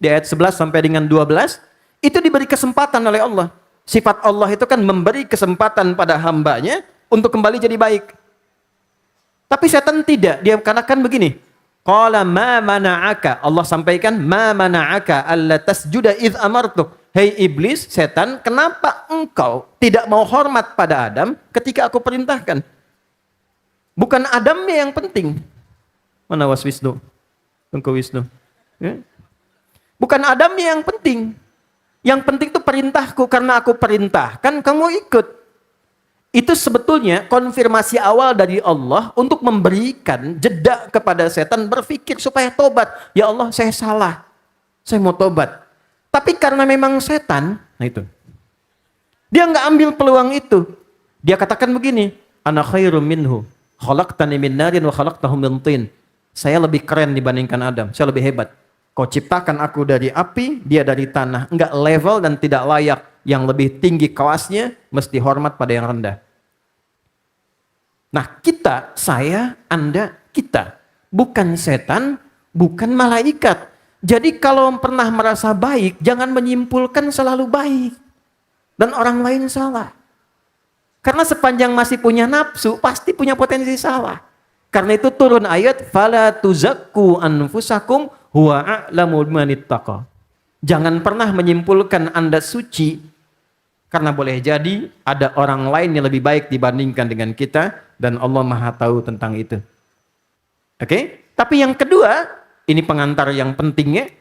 di ayat 11 sampai dengan 12, itu diberi kesempatan oleh Allah. Sifat Allah itu kan memberi kesempatan pada hambanya untuk kembali jadi baik. Tapi setan tidak. Dia katakan begini. Qala ma mana'aka. Allah sampaikan ma mana'aka alla tasjuda idh amartuk. Hei iblis, setan, kenapa engkau tidak mau hormat pada Adam ketika aku perintahkan? Bukan Adamnya yang penting. Mana was Wisnu? Tunggu Wisnu. Ya? Bukan Adamnya yang penting. Yang penting itu perintahku, karena aku perintahkan kamu ikut. Itu sebetulnya konfirmasi awal dari Allah untuk memberikan jeda kepada setan berpikir supaya tobat. Ya Allah, saya salah. Saya mau tobat. Tapi karena memang setan, nah itu. Dia nggak ambil peluang itu. Dia katakan begini, ana khairum minhu, khalaqtani min narin wa khalaqtahu min tin. Saya lebih keren dibandingkan Adam, saya lebih hebat. Kau ciptakan aku dari api, dia dari tanah. Enggak level dan tidak layak. Yang lebih tinggi kelasnya, mesti hormat pada yang rendah. Nah kita, saya, Anda, kita. Bukan setan, bukan malaikat. Jadi kalau pernah merasa baik, jangan menyimpulkan selalu baik. Dan orang lain salah. Karena sepanjang masih punya nafsu, pasti punya potensi salah. Karena itu turun ayat, fala tuzakku anfusakum huwa a'lamu bimanittaqa. Jangan pernah menyimpulkan Anda suci, karena boleh jadi ada orang lain yang lebih baik dibandingkan dengan kita, dan Allah Maha tahu tentang itu. Oke? Tapi yang kedua, ini pengantar yang pentingnya,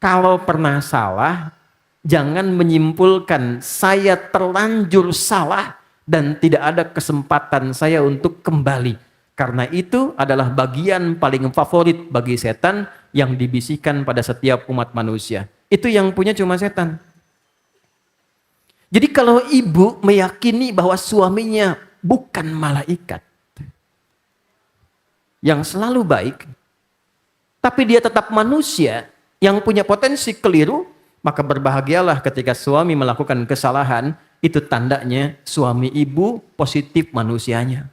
kalau pernah salah, jangan menyimpulkan saya terlanjur salah dan tidak ada kesempatan saya untuk kembali. Karena itu adalah bagian paling favorit bagi setan yang dibisikkan pada setiap umat manusia. Itu yang punya cuma setan. Jadi kalau ibu meyakini bahwa suaminya bukan malaikat yang selalu baik, tapi dia tetap manusia yang punya potensi keliru, maka berbahagialah ketika suami melakukan kesalahan. Itu tandanya suami ibu positif manusianya.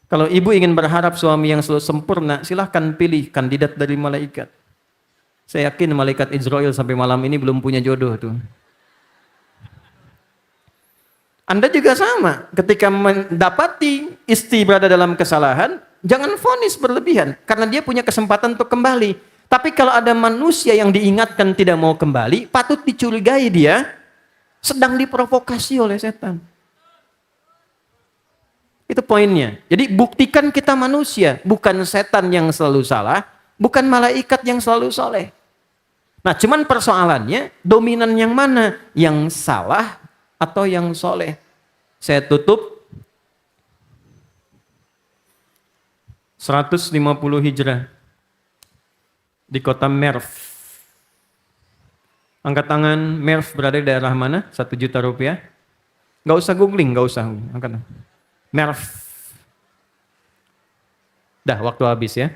Kalau ibu ingin berharap suami yang selalu sempurna, silahkan pilih kandidat dari malaikat. Saya yakin malaikat Israel sampai malam ini belum punya jodoh tuh. Anda juga sama, ketika mendapati istri berada dalam kesalahan, jangan vonis berlebihan, karena dia punya kesempatan untuk kembali. Tapi kalau ada manusia yang diingatkan tidak mau kembali, patut dicurigai dia sedang diprovokasi oleh setan. Itu poinnya. Jadi buktikan kita manusia, bukan setan yang selalu salah, bukan malaikat yang selalu soleh. Nah cuman persoalannya, dominan yang mana? Yang salah atau yang soleh? Saya tutup 150 Hijrah di kota Merv. Angkat tangan, Merv berada di daerah mana? 1 juta rupiah. Nggak usah googling, nggak usah. Angkat tangan. Merv. Dah, waktu habis ya.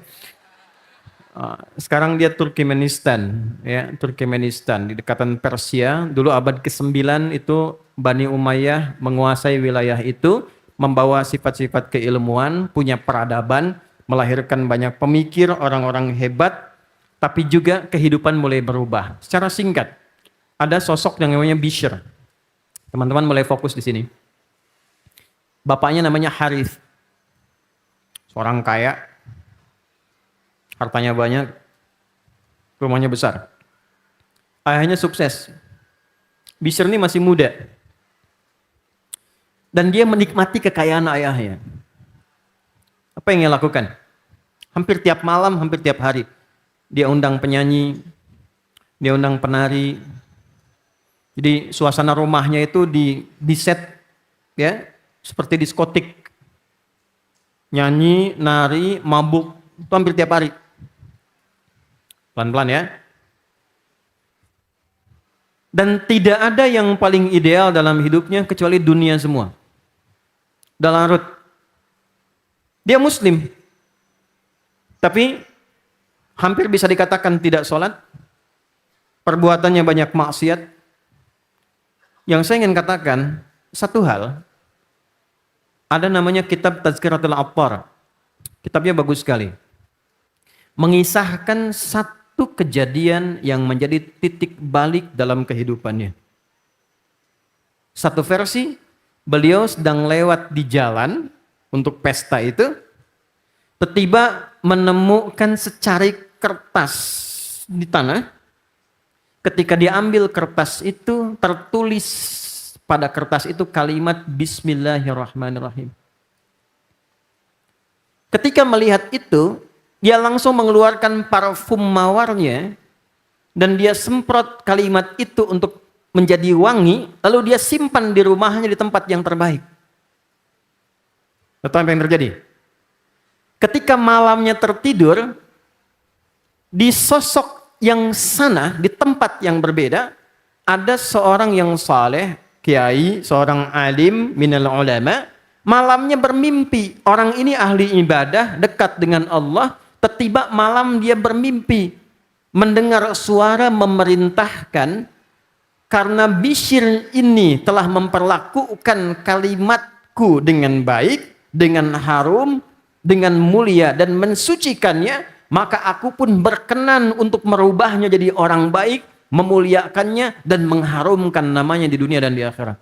Sekarang dia Turkmenistan, ya, Turkmenistan di dekatan Persia. Dulu abad ke-9 itu Bani Umayyah menguasai wilayah itu, membawa sifat-sifat keilmuan, punya peradaban, melahirkan banyak pemikir, orang-orang hebat, tapi juga kehidupan mulai berubah. Secara singkat, ada sosok yang namanya Bishr. Teman-teman mulai fokus di sini. Bapaknya namanya Harith. Seorang kaya, hartanya banyak, rumahnya besar. Ayahnya sukses. Bishr ini masih muda. Dan dia menikmati kekayaan ayahnya. Apa yang dia lakukan? Hampir tiap malam, hampir tiap hari. Dia undang penyanyi, dia undang penari. Jadi suasana rumahnya itu di set ya, seperti diskotik. Nyanyi, nari, mabuk, itu hampir tiap hari. Pelan-pelan ya. Dan tidak ada yang paling ideal dalam hidupnya kecuali dunia semua. Udah larut. Dia muslim. Tapi hampir bisa dikatakan tidak sholat. Perbuatannya banyak maksiat. Yang saya ingin katakan, satu hal. Ada namanya kitab Tazkiratul Abrar. Kitabnya bagus sekali. Mengisahkan satu kejadian yang menjadi titik balik dalam kehidupannya. Satu versi, beliau sedang lewat di jalan untuk pesta itu, tiba-tiba menemukan secarik kertas di tanah. Ketika diambil kertas itu, tertulis pada kertas itu kalimat Bismillahirrahmanirrahim. Ketika melihat itu, dia langsung mengeluarkan parfum mawarnya dan dia semprot kalimat itu untuk menjadi wangi, lalu dia simpan di rumahnya di tempat yang terbaik. Tahu apa yang terjadi? Ketika malamnya tertidur, di sosok yang sana, di tempat yang berbeda, ada seorang yang saleh, kiai, seorang alim minal ulama, malamnya bermimpi. Orang ini ahli ibadah, dekat dengan Allah, tiba-tiba malam dia bermimpi, mendengar suara memerintahkan, karena Bishr ini telah memperlakukan kalimatku dengan baik, dengan harum, dengan mulia dan mensucikannya, maka aku pun berkenan untuk merubahnya jadi orang baik, memuliakannya dan mengharumkan namanya di dunia dan di akhirat.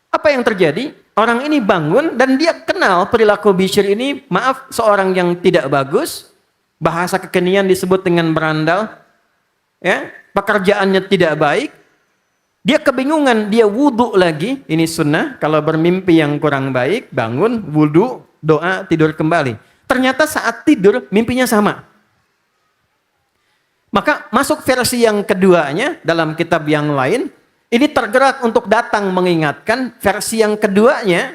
Apa yang terjadi? Orang ini bangun dan dia kenal perilaku Bishr ini, maaf, seorang yang tidak bagus, bahasa kekinian disebut dengan berandal, ya, pekerjaannya tidak baik. Dia kebingungan, dia wudhu lagi, ini sunnah, kalau bermimpi yang kurang baik, bangun, wudhu, doa, tidur kembali. Ternyata saat tidur, mimpinya sama. Maka masuk versi yang keduanya, dalam kitab yang lain, ini tergerak untuk datang mengingatkan, versi yang keduanya,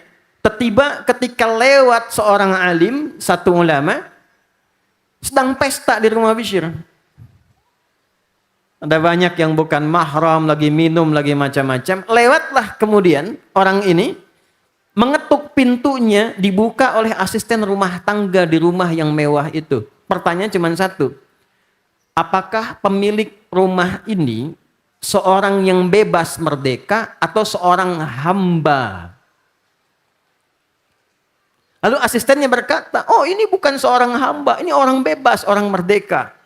tiba ketika lewat seorang alim, satu ulama, sedang pesta di rumah Bishr. Ada banyak yang bukan mahram, lagi minum, lagi macam-macam. Lewatlah kemudian orang ini, mengetuk pintunya, dibuka oleh asisten rumah tangga di rumah yang mewah itu. Pertanyaan cuma satu. Apakah pemilik rumah ini seorang yang bebas merdeka atau seorang hamba? Lalu asistennya berkata, oh ini bukan seorang hamba, ini orang bebas, orang merdeka.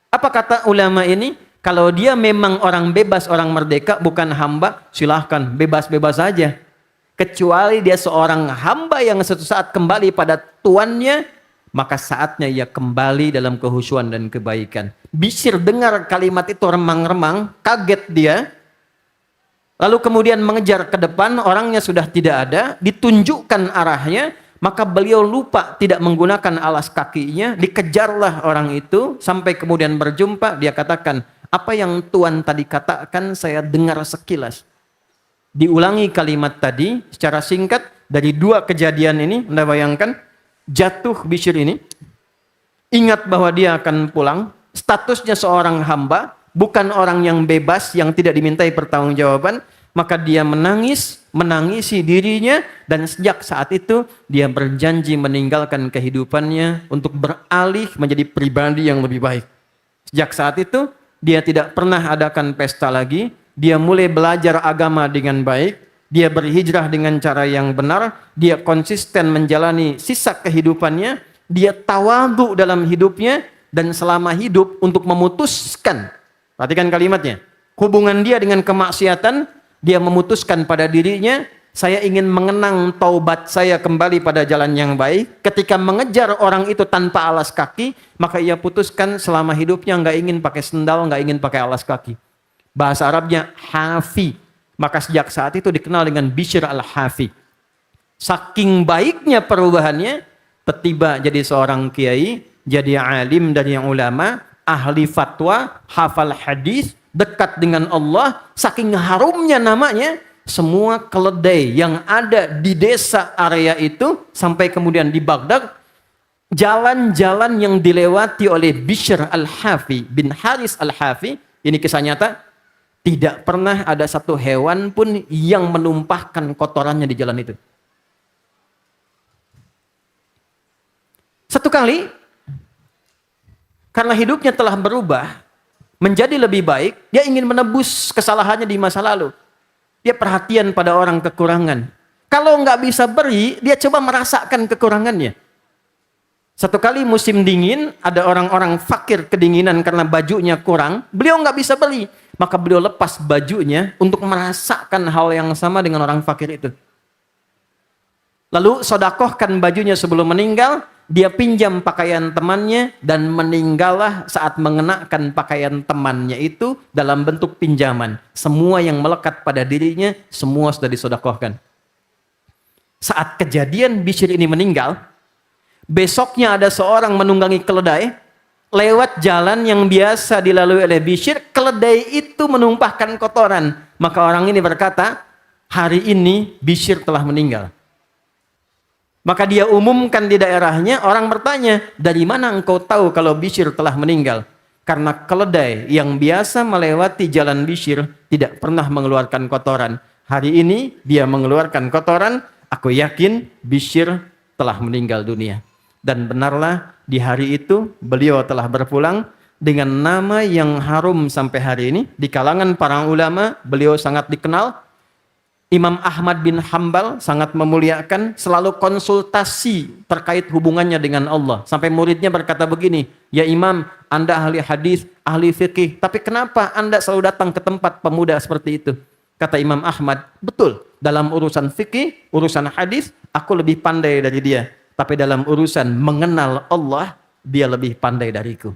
Apa kata ulama ini? Kalau dia memang orang bebas, orang merdeka, bukan hamba, silahkan, bebas-bebas saja. Kecuali dia seorang hamba yang suatu saat kembali pada tuannya, maka saatnya ia kembali dalam kehusuan dan kebaikan. Bishr dengar kalimat itu remang-remang, kaget dia. Lalu kemudian mengejar ke depan, orangnya sudah tidak ada, ditunjukkan arahnya, maka beliau lupa tidak menggunakan alas kakinya, dikejarlah orang itu, sampai kemudian berjumpa, dia katakan, apa yang Tuan tadi katakan saya dengar sekilas. Diulangi kalimat tadi secara singkat dari dua kejadian ini. Anda bayangkan, jatuh Bishr ini, ingat bahwa dia akan pulang, statusnya seorang hamba, bukan orang yang bebas yang tidak dimintai pertanggungjawaban, maka dia menangis, menangisi dirinya, dan sejak saat itu dia berjanji meninggalkan kehidupannya untuk beralih menjadi pribadi yang lebih baik. Sejak saat itu dia tidak pernah adakan pesta lagi, dia mulai belajar agama dengan baik, dia berhijrah dengan cara yang benar, dia konsisten menjalani sisa kehidupannya, dia tawadhu dalam hidupnya, dan selama hidup untuk memutuskan, perhatikan kalimatnya, hubungan dia dengan kemaksiatan, dia memutuskan pada dirinya, saya ingin mengenang taubat saya kembali pada jalan yang baik. Ketika mengejar orang itu tanpa alas kaki, maka ia putuskan selama hidupnya nggak ingin pakai sendal, nggak ingin pakai alas kaki. Bahasa Arabnya hafi. Maka sejak saat itu dikenal dengan Bishr al-Hafi. Saking baiknya perubahannya, tiba jadi seorang kiai, jadi alim dari yang ulama, ahli fatwa, hafal hadis, dekat dengan Allah, saking harumnya namanya, semua keledai yang ada di desa area itu, sampai kemudian di Baghdad, jalan-jalan yang dilewati oleh Bishr al-Hafi bin Haris al-Hafi, ini kisah nyata, tidak pernah ada satu hewan pun yang menumpahkan kotorannya di jalan itu. Satu kali, karena hidupnya telah berubah, menjadi lebih baik, dia ingin menebus kesalahannya di masa lalu. Dia perhatian pada orang kekurangan. Kalau nggak bisa beri, dia coba merasakan kekurangannya. Satu kali musim dingin, ada orang-orang fakir kedinginan karena bajunya kurang, beliau nggak bisa beli. Maka beliau lepas bajunya untuk merasakan hal yang sama dengan orang fakir itu. Lalu sodakohkan bajunya sebelum meninggal, dia pinjam pakaian temannya dan meninggallah saat mengenakan pakaian temannya itu dalam bentuk pinjaman. Semua yang melekat pada dirinya, semua sudah disodakohkan. Saat kejadian Bishr ini meninggal, besoknya ada seorang menunggangi keledai, lewat jalan yang biasa dilalui oleh Bishr, keledai itu menumpahkan kotoran. Maka orang ini berkata, hari ini Bishr telah meninggal. Maka dia umumkan di daerahnya, orang bertanya, dari mana engkau tahu kalau Bishr telah meninggal? Karena keledai yang biasa melewati jalan Bishr tidak pernah mengeluarkan kotoran. Hari ini dia mengeluarkan kotoran, aku yakin Bishr telah meninggal dunia. Dan benarlah di hari itu beliau telah berpulang dengan nama yang harum sampai hari ini. Di kalangan para ulama beliau sangat dikenal. Imam Ahmad bin Hambal sangat memuliakan, selalu konsultasi terkait hubungannya dengan Allah. Sampai muridnya berkata begini, ya Imam, Anda ahli hadis, ahli fikih, tapi kenapa Anda selalu datang ke tempat pemuda seperti itu? Kata Imam Ahmad, betul, dalam urusan fikih, urusan hadis, aku lebih pandai dari dia. Tapi dalam urusan mengenal Allah, dia lebih pandai dariku.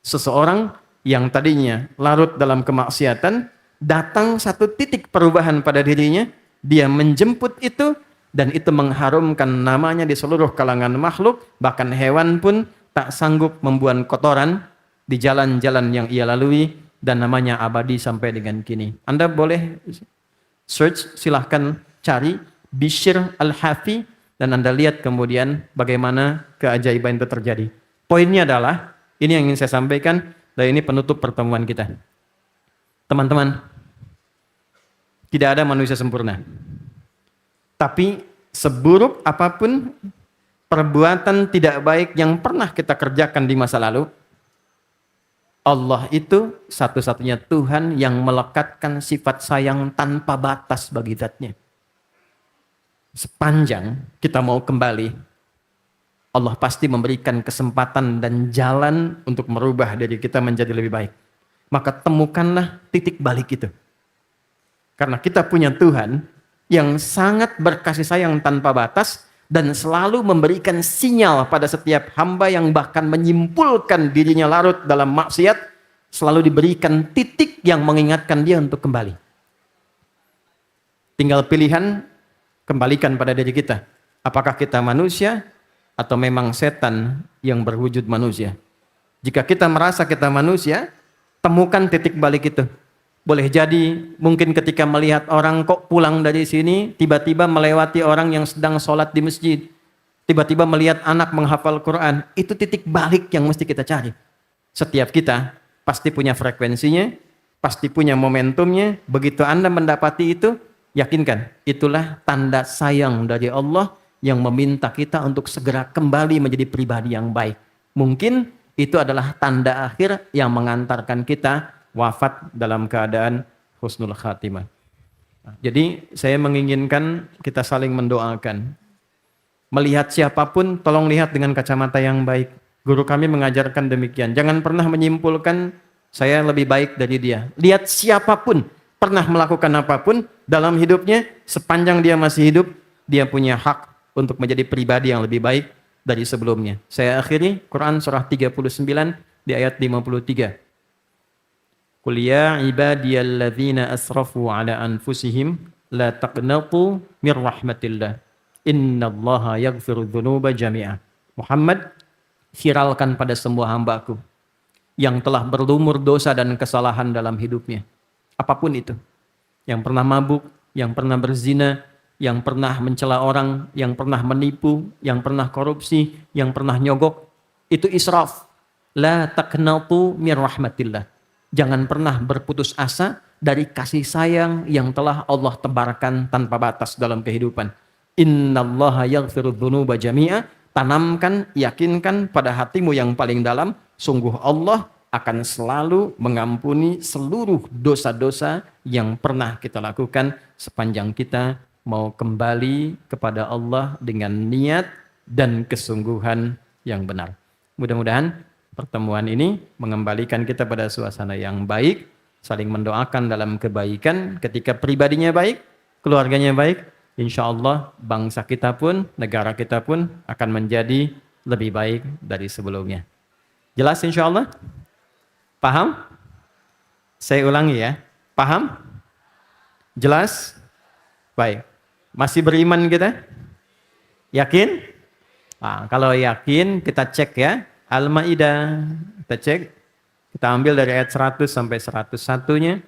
Seseorang yang tadinya larut dalam kemaksiatan, datang satu titik perubahan pada dirinya, dia menjemput itu, dan itu mengharumkan namanya di seluruh kalangan makhluk, bahkan hewan pun tak sanggup membuang kotoran di jalan-jalan yang ia lalui, dan namanya abadi sampai dengan kini. Anda boleh search, silahkan cari Bishr Al-Hafi, dan Anda lihat kemudian bagaimana keajaiban itu terjadi. Poinnya adalah, ini yang ingin saya sampaikan, dan ini penutup pertemuan kita. Teman-teman, tidak ada manusia sempurna. Tapi seburuk apapun perbuatan tidak baik yang pernah kita kerjakan di masa lalu, Allah itu satu-satunya Tuhan yang melekatkan sifat sayang tanpa batas bagi zatnya. Sepanjang kita mau kembali, Allah pasti memberikan kesempatan dan jalan untuk merubah diri kita menjadi lebih baik. Maka temukanlah titik balik itu. Karena kita punya Tuhan yang sangat berkasih sayang tanpa batas dan selalu memberikan sinyal pada setiap hamba yang bahkan menyimpulkan dirinya larut dalam maksiat, selalu diberikan titik yang mengingatkan dia untuk kembali. Tinggal pilihan, kembalikan pada diri kita. Apakah kita manusia atau memang setan yang berwujud manusia? Jika kita merasa kita manusia, temukan titik balik itu. Boleh jadi mungkin ketika melihat orang kok pulang dari sini, tiba-tiba melewati orang yang sedang sholat di masjid. Tiba-tiba melihat anak menghafal Quran. Itu titik balik yang mesti kita cari. Setiap kita pasti punya frekuensinya, pasti punya momentumnya. Begitu Anda mendapati itu, yakinkan, itulah tanda sayang dari Allah yang meminta kita untuk segera kembali menjadi pribadi yang baik. Mungkin itu adalah tanda akhir yang mengantarkan kita wafat dalam keadaan husnul khatimah. Jadi saya menginginkan kita saling mendoakan. Melihat siapapun, tolong lihat dengan kacamata yang baik. Guru kami mengajarkan demikian. Jangan pernah menyimpulkan saya lebih baik dari dia. Lihat siapapun, pernah melakukan apapun dalam hidupnya, sepanjang dia masih hidup, dia punya hak untuk menjadi pribadi yang lebih baik dari sebelumnya. Saya akhiri Quran surah 39 di ayat 53. Qul ya ibadiyalladzina asrafu ala anfusihim la taqnatu mir rahmatillah. Innallaha yaghfiru dzunuba jami'a. Muhammad, viralkan pada semua hambaku yang telah berlumur dosa dan kesalahan dalam hidupnya. Apapun itu. Yang pernah mabuk, yang pernah berzina, yang pernah mencela orang, yang pernah menipu, yang pernah korupsi, yang pernah nyogok. Itu israf. La taqnatu mir rahmatillah. Jangan pernah berputus asa dari kasih sayang yang telah Allah tebarkan tanpa batas dalam kehidupan. Innallaha yaghfiru dzunuba jami'a. Tanamkan, yakinkan pada hatimu yang paling dalam, sungguh Allah akan selalu mengampuni seluruh dosa-dosa yang pernah kita lakukan sepanjang kita mau kembali kepada Allah dengan niat dan kesungguhan yang benar. Mudah-mudahan pertemuan ini mengembalikan kita pada suasana yang baik, saling mendoakan dalam kebaikan. Ketika pribadinya baik, keluarganya baik, insya Allah bangsa kita pun, negara kita pun akan menjadi lebih baik dari sebelumnya. Jelas insya Allah? Paham? Saya ulangi ya. Paham? Jelas? Baik. Masih beriman kita? Yakin? Nah, kalau yakin kita cek ya. Al-Maidah, kita cek. Kita ambil dari ayat 100 sampai 101-nya.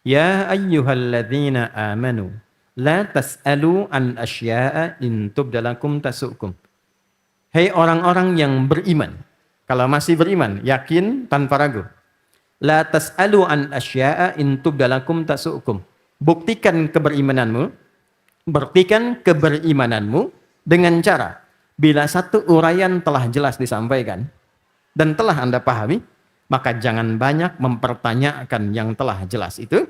Ya ayyuhalladzina amanu la tas'alu an asya'a in tubdalakum tasukum. Hei orang-orang yang beriman. Kalau masih beriman, yakin tanpa ragu. La tas'alu an asya'a in tubdalakum tasukum. Buktikan keberimananmu dengan cara bila satu uraian telah jelas disampaikan dan telah Anda pahami, maka jangan banyak mempertanyakan yang telah jelas itu,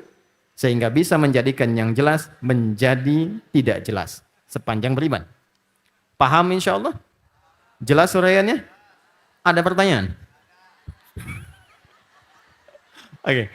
sehingga bisa menjadikan yang jelas menjadi tidak jelas sepanjang beriman. Paham insya Allah? Jelas uraiannya? Ada pertanyaan? Oke,